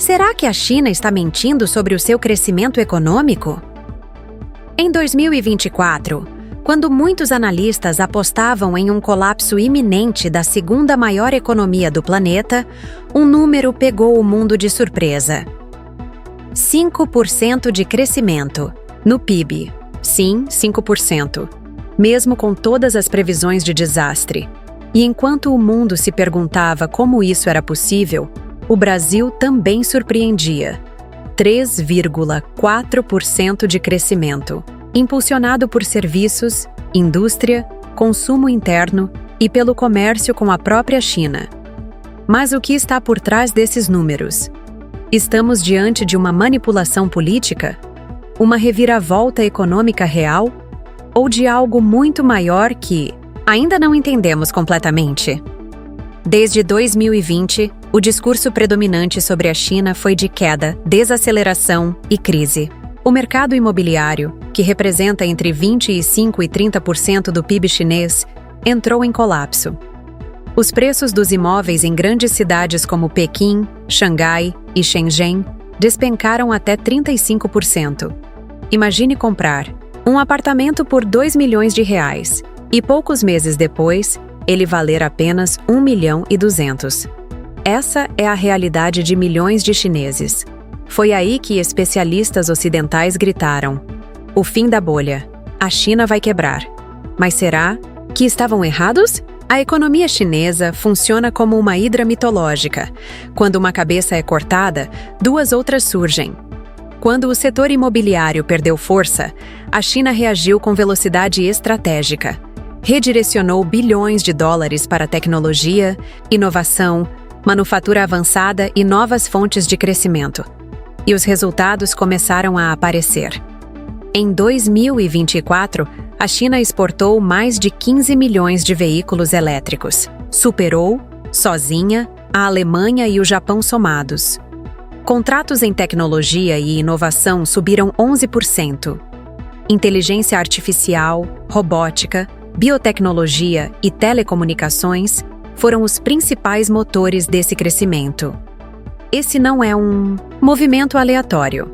Será que a China está mentindo sobre o seu crescimento econômico? Em 2024, quando muitos analistas apostavam em um colapso iminente da segunda maior economia do planeta, um número pegou o mundo de surpresa. 5% de crescimento no PIB. Sim, 5%. Mesmo com todas as previsões de desastre. E enquanto o mundo se perguntava como isso era possível, o Brasil também surpreendia. 3,4% de crescimento, impulsionado por serviços, indústria, consumo interno e pelo comércio com a própria China. Mas o que está por trás desses números? Estamos diante de uma manipulação política? Uma reviravolta econômica real? Ou de algo muito maior que ainda não entendemos completamente? Desde 2020, o discurso predominante sobre a China foi de queda, desaceleração e crise. O mercado imobiliário, que representa entre 25% e 30% do PIB chinês, entrou em colapso. Os preços dos imóveis em grandes cidades como Pequim, Xangai e Shenzhen despencaram até 35%. Imagine comprar um apartamento por R$2 milhões e poucos meses depois, ele valer apenas R$1.200.000. Essa é a realidade de milhões de chineses. Foi aí que especialistas ocidentais gritaram: o fim da bolha. A China vai quebrar. Mas será que estavam errados? A economia chinesa funciona como uma hidra mitológica. Quando uma cabeça é cortada, duas outras surgem. Quando o setor imobiliário perdeu força, a China reagiu com velocidade estratégica. Redirecionou bilhões de dólares para tecnologia, inovação, manufatura avançada e novas fontes de crescimento. E os resultados começaram a aparecer. Em 2024, a China exportou mais de 15 milhões de veículos elétricos. Superou, sozinha, a Alemanha e o Japão somados. Contratos em tecnologia e inovação subiram 11%. Inteligência artificial, robótica, biotecnologia e telecomunicações foram os principais motores desse crescimento. Esse não é um movimento aleatório.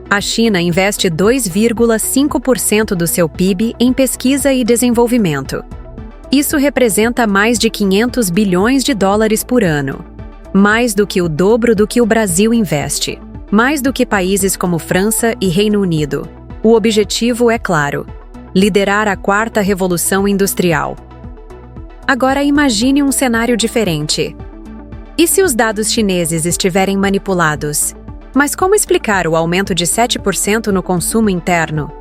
A China investe 2,5% do seu PIB em pesquisa e desenvolvimento. Isso representa mais de 500 bilhões de dólares por ano. Mais do que o dobro do que o Brasil investe. Mais do que países como França e Reino Unido. O objetivo é claro: liderar a quarta revolução industrial. Agora imagine um cenário diferente. E se os dados chineses estiverem manipulados? Mas como explicar o aumento de 7% no consumo interno?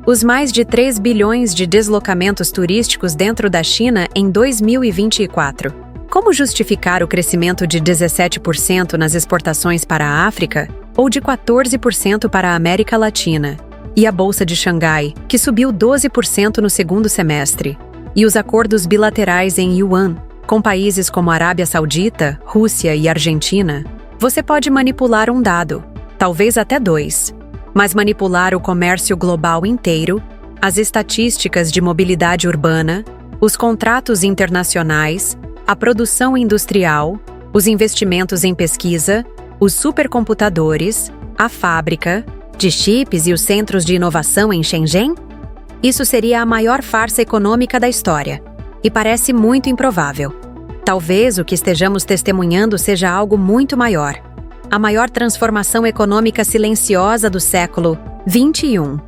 Os mais de 3 bilhões de deslocamentos turísticos dentro da China em 2024. Como justificar o crescimento de 17% nas exportações para a África ou de 14% para a América Latina? E a Bolsa de Xangai, que subiu 12% no segundo semestre? E os acordos bilaterais em yuan, com países como Arábia Saudita, Rússia e Argentina? Você pode manipular um dado, talvez até dois, mas manipular o comércio global inteiro, as estatísticas de mobilidade urbana, os contratos internacionais, a produção industrial, os investimentos em pesquisa, os supercomputadores, a fábrica de chips e os centros de inovação em Shenzhen? Isso seria a maior farsa econômica da história, e parece muito improvável. Talvez o que estejamos testemunhando seja algo muito maior. A maior transformação econômica silenciosa do século XXI.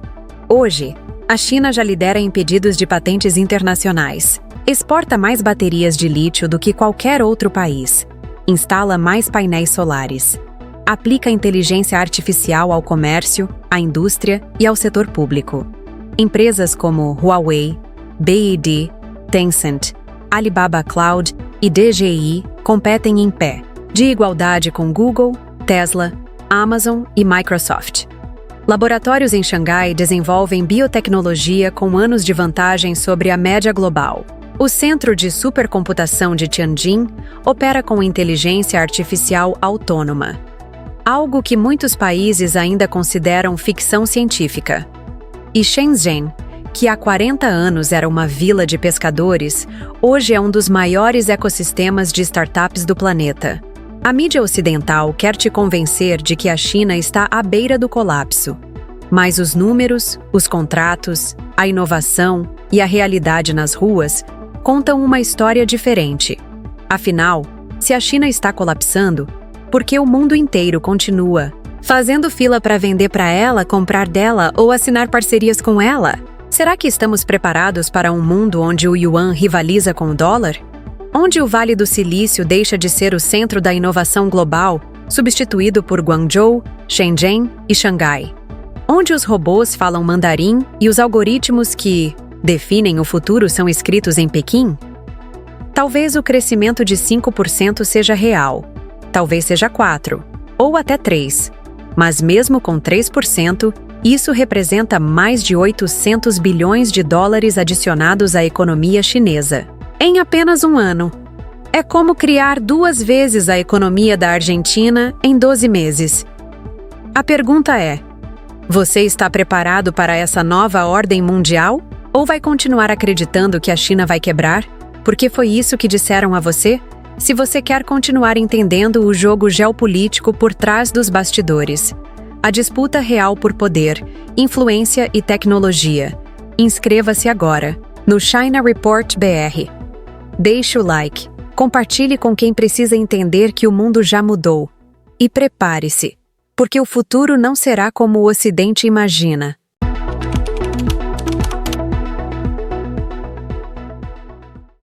Hoje, a China já lidera em pedidos de patentes internacionais. Exporta mais baterias de lítio do que qualquer outro país. Instala mais painéis solares. Aplica inteligência artificial ao comércio, à indústria e ao setor público. Empresas como Huawei, BYD, Tencent, Alibaba Cloud e DJI competem em pé, de igualdade com Google, Tesla, Amazon e Microsoft. Laboratórios em Xangai desenvolvem biotecnologia com anos de vantagem sobre a média global. O Centro de Supercomputação de Tianjin opera com inteligência artificial autônoma. Algo que muitos países ainda consideram ficção científica. E Shenzhen, que há 40 anos era uma vila de pescadores, hoje é um dos maiores ecossistemas de startups do planeta. A mídia ocidental quer te convencer de que a China está à beira do colapso. Mas os números, os contratos, a inovação e a realidade nas ruas contam uma história diferente. Afinal, se a China está colapsando, por que o mundo inteiro continua fazendo fila para vender para ela, comprar dela ou assinar parcerias com ela? Será que estamos preparados para um mundo onde o yuan rivaliza com o dólar? Onde o Vale do Silício deixa de ser o centro da inovação global, substituído por Guangzhou, Shenzhen e Xangai? Onde os robôs falam mandarim e os algoritmos que definem o futuro são escritos em Pequim? Talvez o crescimento de 5% seja real, talvez seja 4%, ou até 3%. Mas mesmo com 3%, isso representa mais de 800 bilhões de dólares adicionados à economia chinesa em apenas um ano. É como criar 2 vezes a economia da Argentina em 12 meses. A pergunta é: você está preparado para essa nova ordem mundial? Ou vai continuar acreditando que a China vai quebrar? Porque foi isso que disseram a você? Se você quer continuar entendendo o jogo geopolítico por trás dos bastidores, a disputa real por poder, influência e tecnologia, inscreva-se agora no China Report BR. Deixe o like, compartilhe com quem precisa entender que o mundo já mudou. E prepare-se, porque o futuro não será como o Ocidente imagina.